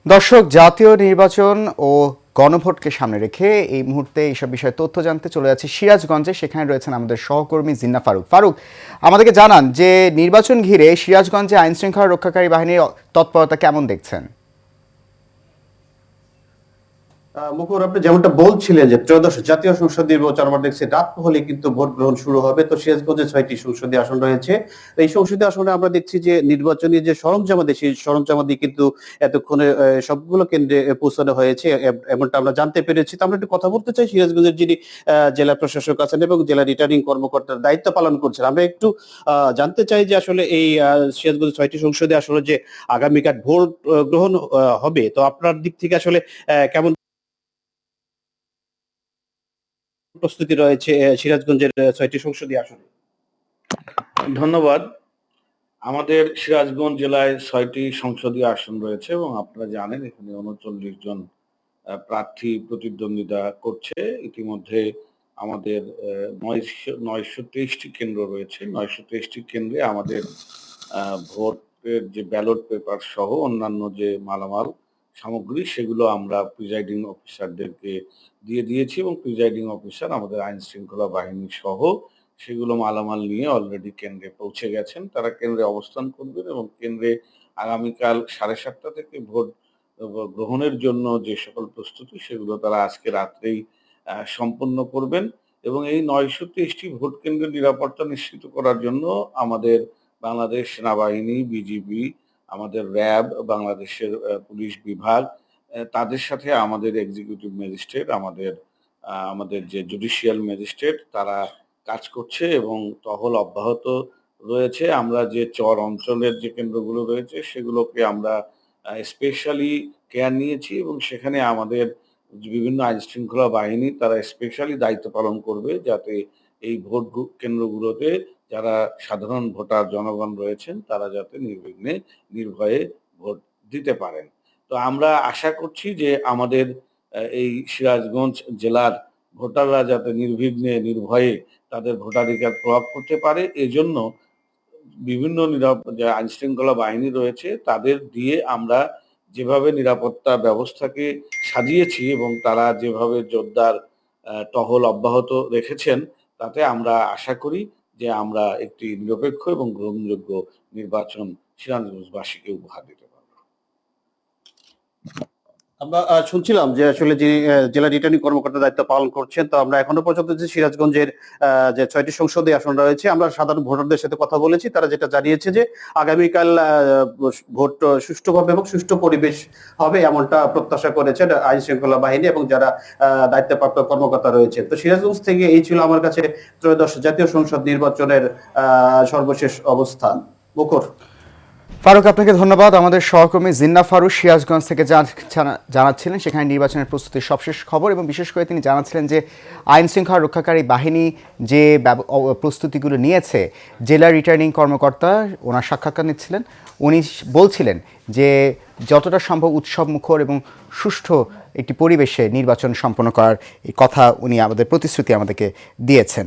দর্শক, জাতীয় নির্বাচন ও গণভোটকে সামনে রেখে এই মুহূর্তে এইসব বিষয়ে তথ্য জানতে চলে যাচ্ছে সিরাজগঞ্জে। সেখানে রয়েছেন আমাদের সহকর্মী জিন্না ফারুক। ফারুক, আমাদেরকে জানান যে নির্বাচন ঘিরে সিরাজগঞ্জে আইন শৃঙ্খলা রক্ষাকারী বাহিনীর তৎপরতা কেমন দেখছেন? মুখর, আপনি যেমনটা বলছিলেন যে ত্রয়োদশ জাতীয় সংসদ নির্বাচন আমরা দেখছি রাত হলে কিন্তু ভোট গ্রহণ শুরু হবে। তো সিরাজগঞ্জে ৬টি সংসদীয় আসন রয়েছে। এই সংসদীয় আসনে আমরা দেখছি যে নির্বাচনী যে সরঞ্জামাদি, সেই সরঞ্জামাদি কিন্তু এতক্ষণে সবগুলো কেন্দ্রে পৌঁছানো হয়েছে, এমনটা আমরা জানতে পেরেছি। তো আমরা একটু কথা বলতে চাই সিরাজগঞ্জের যিনি জেলা প্রশাসক আছেন এবং জেলা রিটার্নিং কর্মকর্তার দায়িত্ব পালন করছেন। আমরা একটু জানতে চাই যে আসলে এই সিরাজগঞ্জের ৬টি সংসদীয় আসনে যে আগামীকাল ভোট গ্রহণ হবে, তো আপনার দিক থেকে আসলে কেমন প্রস্তুতি রয়েছে সিরাজগঞ্জের ৬টি সংসদীয় আসনে? ধন্যবাদ। আমাদের সিরাজগঞ্জ জেলায় ৬টি সংসদীয় আসন রয়েছে এবং আপনারা জানেন এখানে ৩৯ জন প্রার্থী প্রতিদ্বন্দ্বিতা করছে। ইতিমধ্যে আমাদের ৯২৩টি কেন্দ্র রয়েছে। ৯২৩টি কেন্দ্রে আমাদের ভোটের যে ব্যালট পেপার সহ অন্যান্য যে মালামাল সামগ্রী সেগুলো আমরা প্রিজাইডিং অফিসারদেরকে দিয়ে দিয়েছি এবং প্রিজাইডিং অফিসার আমাদের আইন শৃঙ্খলা বাহিনী সহ সেগুলো মালামাল নিয়ে অলরেডি কেন্দ্রে পৌঁছে গেছেন। তারা কেন্দ্রে অবস্থান করবেন এবং কেন্দ্রে আগামীকাল 7:30 থেকে ভোট গ্রহণের জন্য যে সকল প্রস্তুতি সেগুলো তারা আজকে রাত্রেই সম্পন্ন করবেন এবং এই ৯২৩টি ভোট কেন্দ্রের নিরাপত্তা নিশ্চিত করার জন্য আমাদের বাংলাদেশ সেনাবাহিনী, বিজিবি, আমাদের র্যাব, বাংলাদেশের পুলিশ বিভাগ, তাদের সাথে আমাদের এক্সিকিউটিভ ম্যাজিস্ট্রেট, আমাদের যে জুডিশিয়াল ম্যাজিস্ট্রেট তারা কাজ করছে এবং টহল অব্যাহত রয়েছে। আমরা যে চর অঞ্চলের যে কেন্দ্রগুলো রয়েছে সেগুলোকে আমরা স্পেশালি কেয়ার নিয়েছি এবং সেখানে আমাদের বিভিন্ন আইনশৃঙ্খলা বাহিনী তারা স্পেশালি দায়িত্ব পালন করবে যাতে এই ভোট কেন্দ্রগুলোতে যারা সাধারণ ভোটার জনগণ রয়েছেন তারা যাতে নির্বিঘ্নে নির্ভয়ে ভোট দিতে পারেন। তো আমরা আশা করছি যে আমাদের এই সিরাজগঞ্জ জেলার ভোটাররা যাতে নির্বিঘ্নে নির্ভয়ে তাদের ভোটাধিকার প্রয়োগ করতে পারে, এজন্য বিভিন্ন যে আইন শৃঙ্খলা বাহিনী রয়েছে তাদের দিয়ে আমরা যেভাবে নিরাপত্তা ব্যবস্থাকে সাজিয়েছি এবং তারা যেভাবে জোরদার টহল অব্যাহত রেখেছেন, তাতে আমরা আশা করি যে আমরা একটি নিরপেক্ষ এবং গ্রহণযোগ্য নির্বাচন সিরাজগঞ্জবাসীকে উপহার দিতে পারব। আমরা শুনছিলাম যে আসলে যিনি জেলা রিটার্নিং কর্মকর্তার দায়িত্ব পালন করছেন। তো আমরা এখনো পর্যন্ত যে সিরাজগঞ্জের যে ৬টি সংসদীয় আসন রয়েছে, আমরা সাধারণ ভোটারদের সাথে কথা বলেছি। তারা যেটা জানিয়েছে যে আগামীকাল ভোট সুষ্ঠুভাবে এবং সুষ্ঠু পরিবেশ হবে এমনটা প্রত্যাশা করেছেন আইন শৃঙ্খলা বাহিনী এবং যারা দায়িত্বপ্রাপ্ত কর্মকর্তা রয়েছে। তো সিরাজগঞ্জ থেকে এই ছিল আমার কাছে ত্রয়োদশ জাতীয় সংসদ নির্বাচনের সর্বশেষ অবস্থান। মুখর। ফারুক, আপনাকে ধন্যবাদ। আমাদের সহকর্মী জিন্না ফারুক সিরাজগঞ্জ থেকে জানাচ্ছিলেন সেখানে নির্বাচনের প্রস্তুতির সবশেষ খবর এবং বিশেষ করে তিনি জানাচ্ছিলেন যে আইন শৃঙ্খলা রক্ষাকারী বাহিনী যে প্রস্তুতিগুলো নিয়েছে। জেলা রিটার্নিং কর্মকর্তা ওনার সাক্ষাৎকার নিচ্ছিলেন, উনি বলছিলেন যে যতটা সম্ভব উৎসব মুখর এবং সুষ্ঠু একটি পরিবেশে নির্বাচন সম্পন্ন করার কথা উনি আমাদের প্রতিশ্রুতি আমাদেরকে দিয়েছেন।